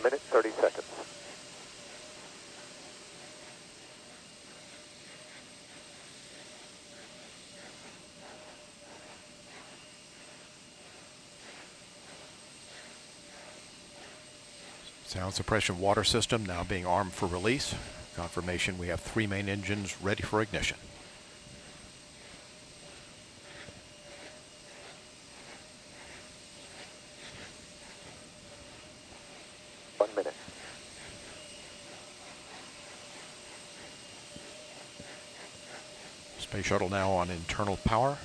minute, 30 seconds. Sound suppression water system now being armed for release. Confirmation we have 3 main engines ready for ignition. Space shuttle now on internal power.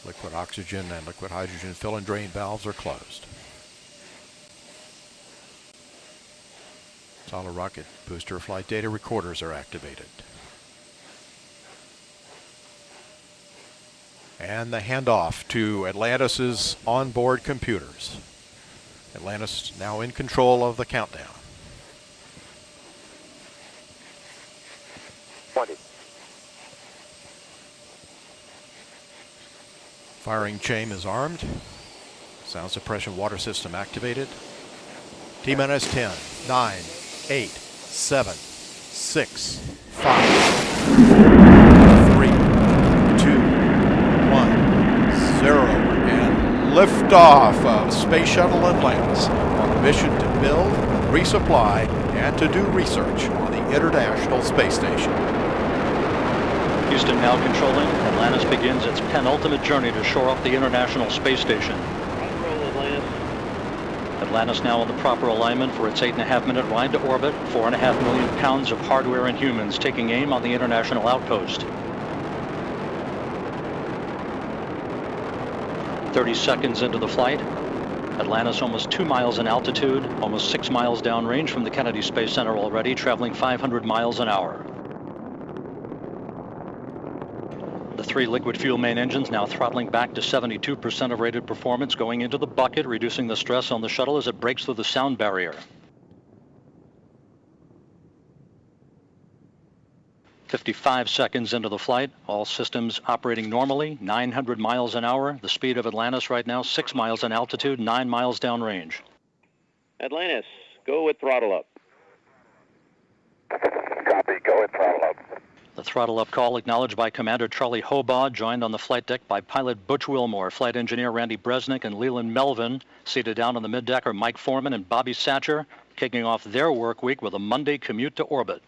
Liquid oxygen and liquid hydrogen fill and drain valves are closed. Solid rocket booster flight data recorders are activated. And the handoff to Atlantis' onboard computers. Atlantis now in control of the countdown. 20. Firing chain is armed. Sound suppression water system activated. T-minus 10, 9, 8, 7, 6, 5, 3, 2, 1, 0. And liftoff of Space Shuttle Atlantis on a mission to build, resupply, and to do research on the International Space Station. Houston now controlling. Atlantis begins its penultimate journey to shore up the International Space Station. Atlantis now on the proper alignment for its 8.5-minute ride to orbit. 4.5 million pounds of hardware and humans taking aim on the International Outpost. 30 seconds into the flight. Atlantis almost 2 miles in altitude, almost 6 miles downrange from the Kennedy Space Center already, traveling 500 miles an hour. The 3 liquid fuel main engines now throttling back to 72% of rated performance, going into the bucket, reducing the stress on the shuttle as it breaks through the sound barrier. 55 seconds into the flight, all systems operating normally, 900 miles an hour. The speed of Atlantis right now, 6 miles in altitude, 9 miles downrange. Atlantis, go with throttle up. Copy, go with throttle up. The throttle up call acknowledged by Commander Charlie Hobaugh, joined on the flight deck by pilot Butch Wilmore, flight engineer Randy Bresnick, and Leland Melvin. Seated down on the middeck are Mike Foreman and Bobby Satcher, kicking off their work week with a Monday commute to orbit.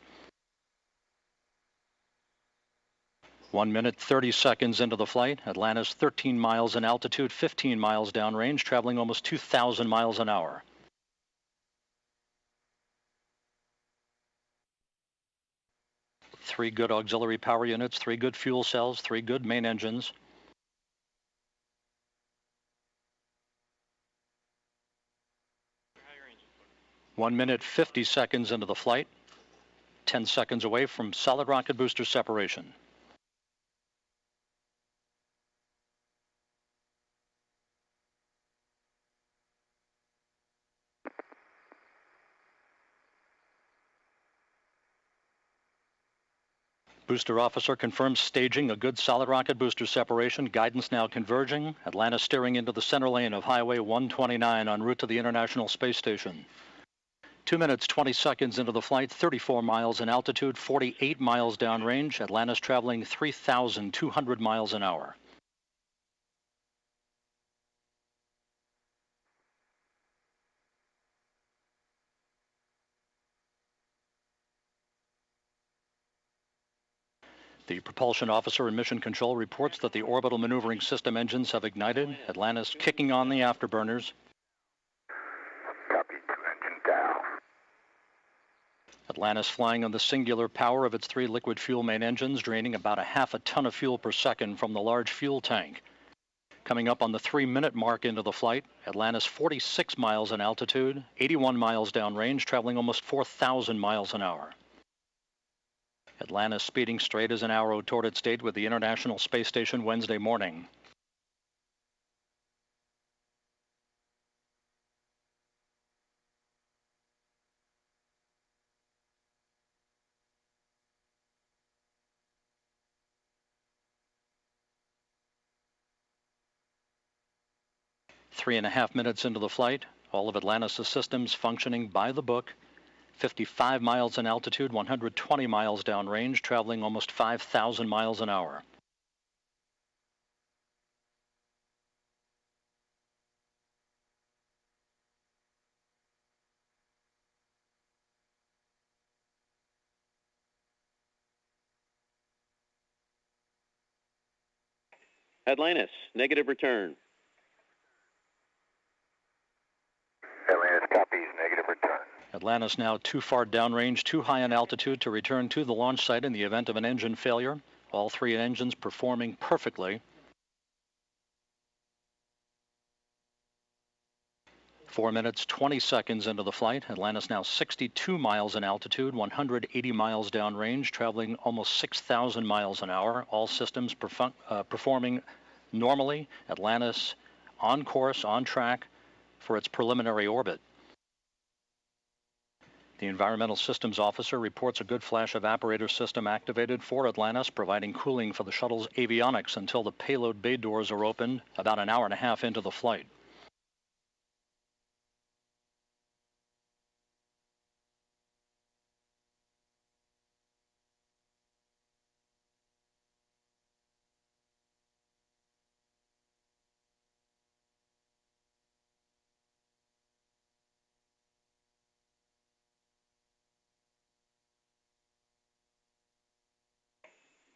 1 minute, 30 seconds into the flight. Atlantis 13 miles in altitude, 15 miles downrange, traveling almost 2,000 miles an hour. Three good auxiliary power units, 3 good fuel cells, 3 good main engines. One minute, 50 seconds into the flight. 10 seconds away from solid rocket booster separation. Booster officer confirms staging a good solid rocket booster separation. Guidance now converging. Atlantis steering into the center lane of Highway 129 en route to the International Space Station. 2 minutes, 20 seconds into the flight, 34 miles in altitude, 48 miles downrange. Atlantis traveling 3,200 miles an hour. The propulsion officer in mission control reports that the orbital maneuvering system engines have ignited. Atlantis kicking on the afterburners. Copy, 2 engine down. Atlantis flying on the singular power of its 3 liquid fuel main engines, draining about 0.5 ton of fuel per second from the large fuel tank. Coming up on the 3-minute mark into the flight, Atlantis 46 miles in altitude, 81 miles downrange, traveling almost 4,000 miles an hour. Atlantis speeding straight as an arrow toward its date with the International Space Station Wednesday morning. 3.5 minutes into the flight, all of Atlantis' systems functioning by the book. 55 miles in altitude, 120 miles downrange, traveling almost 5,000 miles an hour. Atlantis, negative return. Atlantis copies, negative return. Atlantis now too far downrange, too high in altitude to return to the launch site in the event of an engine failure. All three engines performing perfectly. 4 minutes, 20 seconds into the flight. Atlantis now 62 miles in altitude, 180 miles downrange, traveling almost 6,000 miles an hour. All systems performing normally. Atlantis on course, on track for its preliminary orbit. The Environmental Systems Officer reports a good flash evaporator system activated for Atlantis, providing cooling for the shuttle's avionics until the payload bay doors are opened about an hour and a half into the flight.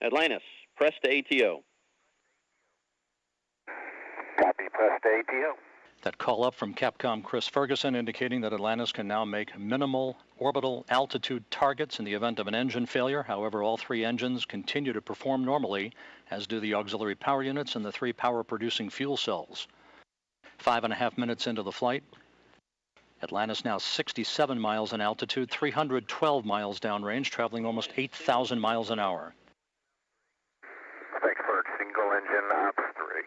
Atlantis, press to ATO. Copy, press to ATO. That call up from Capcom Chris Ferguson indicating that Atlantis can now make minimal orbital altitude targets in the event of an engine failure. However, all three engines continue to perform normally, as do the auxiliary power units and the three power-producing fuel cells. 5.5 minutes into the flight, Atlantis now 67 miles in altitude, 312 miles downrange, traveling almost 8,000 miles an hour. Frankfurt, single engine ops 3.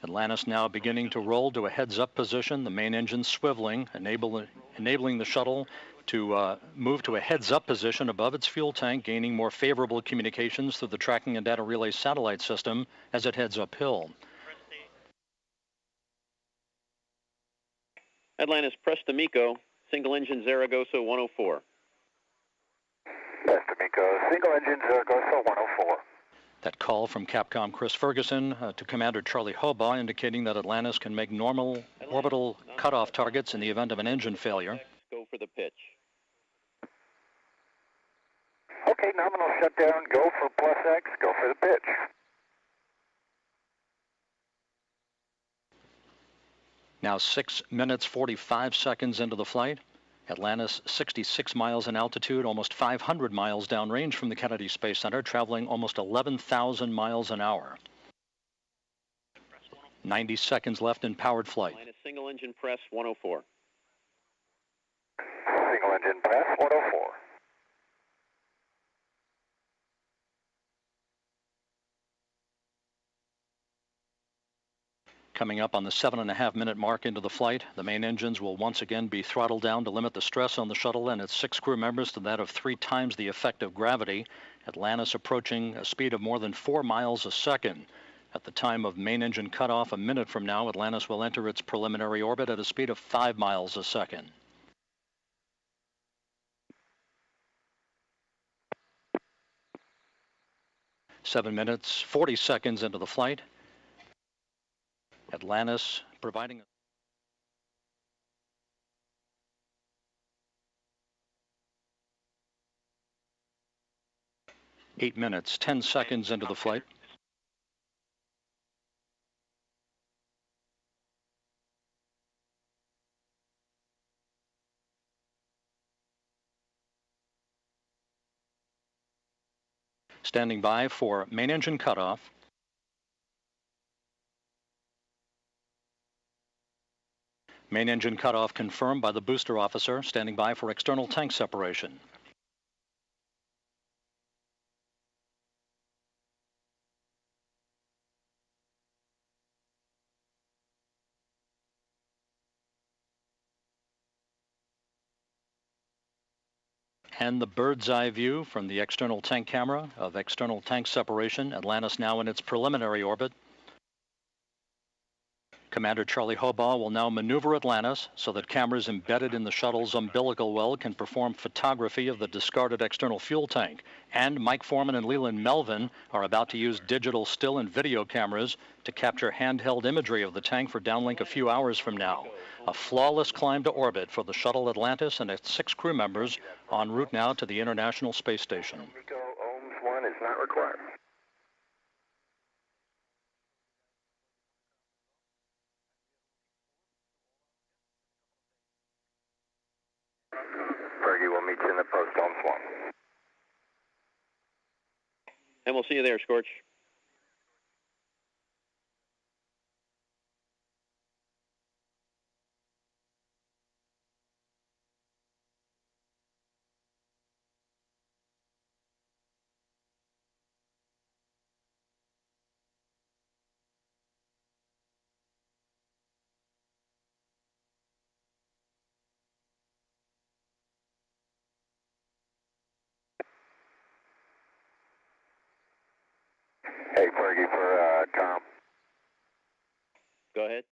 Atlantis now beginning to roll to a heads-up position, the main engine swiveling, enabling the shuttle to move to a heads-up position above its fuel tank, gaining more favorable communications through the tracking and data relay satellite system as it heads uphill. Atlantis, press to MECO, single engine Zaragoza 104. Press to MECO, single engine Zaragoza 104. That call from Capcom Chris Ferguson to Commander Charlie Hobaugh indicating that Atlantis can make normal orbital cutoff targets in the event of an engine failure. Go for the pitch. Okay, nominal shutdown, go for plus X, go for the pitch. Now 6 minutes, 45 seconds into the flight. Atlantis 66 miles in altitude, almost 500 miles downrange from the Kennedy Space Center, traveling almost 11,000 miles an hour. 90 seconds left in powered flight. Atlantis, single engine press 104. Single engine press 104. Coming up on the 7.5 minute mark into the flight, the main engines will once again be throttled down to limit the stress on the shuttle and its 6 crew members to that of 3 times the effect of gravity. Atlantis approaching a speed of more than 4 miles a second. At the time of main engine cutoff, a minute from now, Atlantis will enter its preliminary orbit at a speed of 5 miles a second. Seven minutes, 40 seconds into the flight. Atlantis providing 8 minutes, 10 seconds into the flight. Standing by for main engine cutoff. Main engine cutoff confirmed by the booster officer, standing by for external tank separation. And the bird's eye view from the external tank camera of external tank separation. Atlantis now in its preliminary orbit. Commander Charlie Hobaugh will now maneuver Atlantis so that cameras embedded in the shuttle's umbilical well can perform photography of the discarded external fuel tank. And Mike Foreman and Leland Melvin are about to use digital still and video cameras to capture handheld imagery of the tank for downlink a few hours from now. A flawless climb to orbit for the shuttle Atlantis and its 6 crew members en route now to the International Space Station. Nico, ohms 1 is not required. Fergie, we'll meet you in the post, ohms 1. And we'll see you there, Scorch. Hey, Fergie, for Tom. Go ahead.